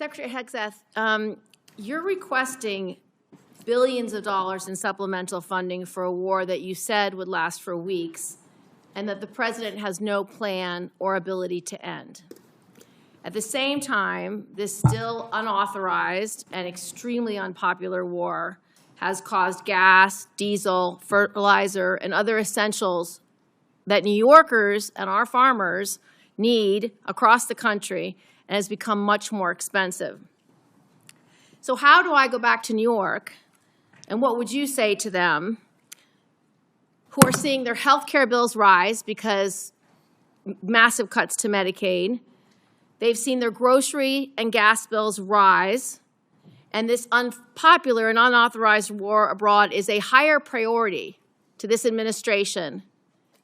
Secretary Hegseth, you're requesting billions of dollars in supplemental funding for a war that you said would last for weeks and that the president has no plan or ability to end. At the same time, this still unauthorized and extremely unpopular war has caused gas, diesel, fertilizer, and other essentials that New Yorkers and our farmers need across the country and has become much more expensive. So how do I go back to New York, and what would you say to them who are seeing their health care bills rise because massive cuts to Medicaid? They've seen their grocery and gas bills rise, and this unpopular and unauthorized war abroad is a higher priority to this administration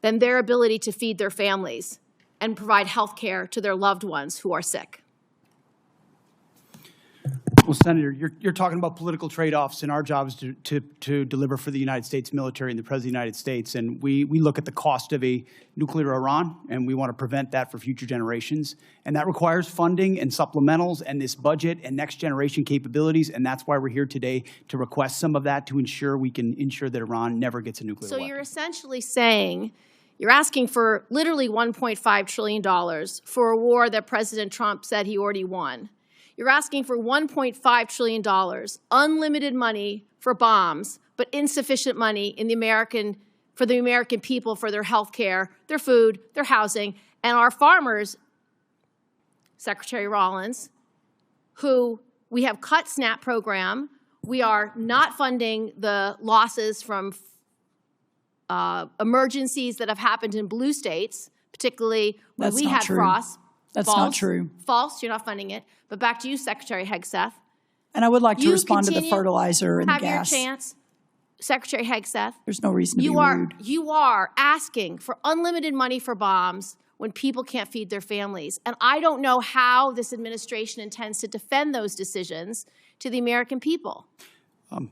than their ability to feed their families and provide health care to their loved ones who are sick. Well, Senator, you're talking about political trade-offs, and our job is to deliver for the United States military and the President of the United States. And we look at the cost of a nuclear Iran, and we want to prevent that for future generations. And that requires funding and supplementals and this budget and next-generation capabilities. And that's why we're here today to request some of that to ensure we can ensure that Iran never gets a nuclear weapon. So you're essentially saying you're asking for literally $1.5 trillion for a war that President Trump said he already won. You're asking for $1.5 trillion, unlimited money for bombs, but insufficient money for the American people, for their health care, their food, their housing, and our farmers, Secretary Rollins, who we have cut SNAP program. We are not funding the losses from emergencies that have happened in blue states, particularly when we had frost. That's not true. False. You're not funding it. But back to you, Secretary Hegseth. And I would like to respond to the fertilizer and the gas. Have your chance, Secretary Hegseth. There's no reason to be rude. You are asking for unlimited money for bombs when people can't feed their families. And I don't know how this administration intends to defend those decisions to the American people.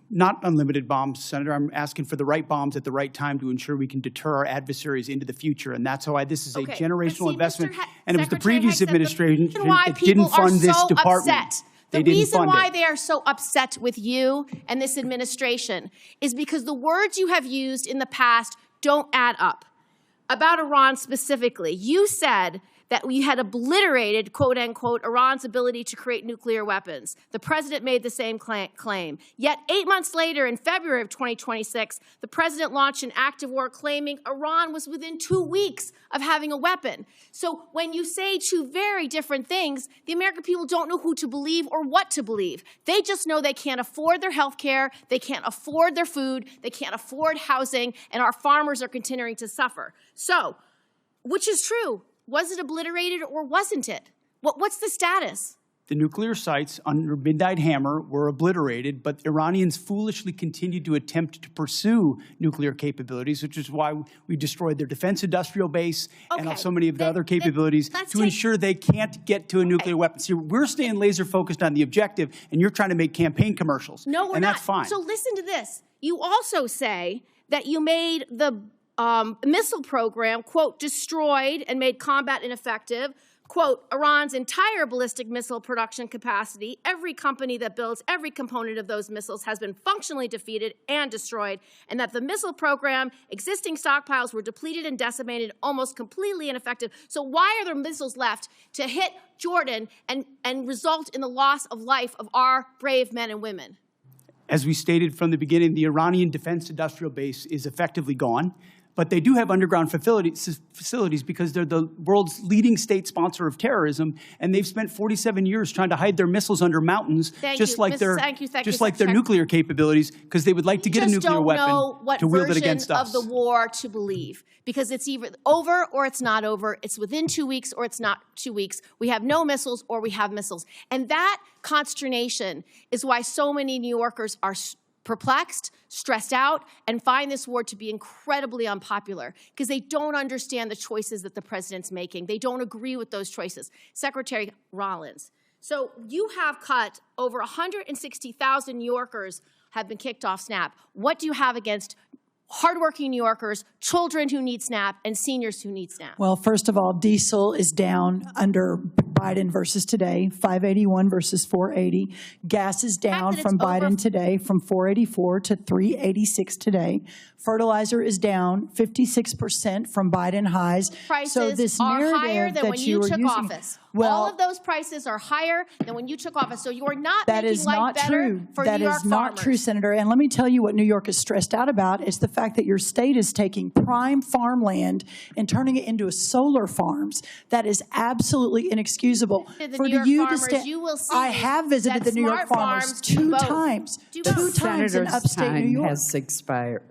Not unlimited bombs, Senator. I'm asking for the right bombs at the right time to ensure we can deter our adversaries into the future. And that's why this is a generational investment. And it was the previous administration that didn't fund this department. The reason why they are so upset with you and this administration is because the words you have used in the past don't add up. About Iran specifically, you said that we had obliterated, quote unquote, Iran's ability to create nuclear weapons. The president made the same claim. Yet 8 months later, in February of 2026, the president launched an active war claiming Iran was within 2 weeks of having a weapon. So when you say two very different things, the American people don't know who to believe or what to believe. They just know they can't afford their health care, they can't afford their food, they can't afford housing, and our farmers are continuing to suffer. So, which is true? Was it obliterated or wasn't it? What's the status? The nuclear sites under Midnight Hammer were obliterated, but Iranians foolishly continued to attempt to pursue nuclear capabilities, which is why we destroyed their defense industrial base and so many of the other capabilities to ensure they can't get to a nuclear weapon. See, we're staying laser focused on the objective, and you're trying to make campaign commercials. No, we're not. And that's fine. So listen to this. You also say that you made the missile program, quote, destroyed and made combat ineffective, quote, Iran's entire ballistic missile production capacity, every company that builds every component of those missiles has been functionally defeated and destroyed, and that the missile program, existing stockpiles were depleted and decimated, almost completely ineffective. So why are there missiles left to hit Jordan and result in the loss of life of our brave men and women? As we stated from the beginning, the Iranian defense industrial base is effectively gone. But they do have underground facilities because they're the world's leading state sponsor of terrorism, and they've spent 47 years trying to hide their missiles under mountains, just like their nuclear capabilities, because they would like to get a nuclear weapon to wield it against us. Of the war to believe, because it's either over or it's not over. It's within 2 weeks or it's not 2 weeks. We have no missiles or we have missiles, and that consternation is why so many New Yorkers are perplexed, stressed out, and find this war to be incredibly unpopular because they don't understand the choices that the president's making. They don't agree with those choices. Secretary Rollins, so you have cut over 160,000 New Yorkers have been kicked off SNAP. What do you have against hardworking New Yorkers, children who need SNAP, and seniors who need SNAP? Well, first of all, diesel is down under Biden versus today, 581 versus 480. Gas is down that from it's over- Biden today, from 484 to 386 today. Fertilizer is down 56% from Biden highs. So this Prices are higher narrative than that when you are took using, office. well, All of those prices are higher than when you took office. So you're not that making is life not better true. for That New York is not farmers. true, Senator. And let me tell you what New York is stressed out about is the fact that your state is taking prime farmland and turning it into solar farms. That is absolutely inexcusable. The For New York you farmers, to you will see I have visited that the New York smart farmers farms do two both. times. Do Two both. times in Senator's upstate New time York. has expired.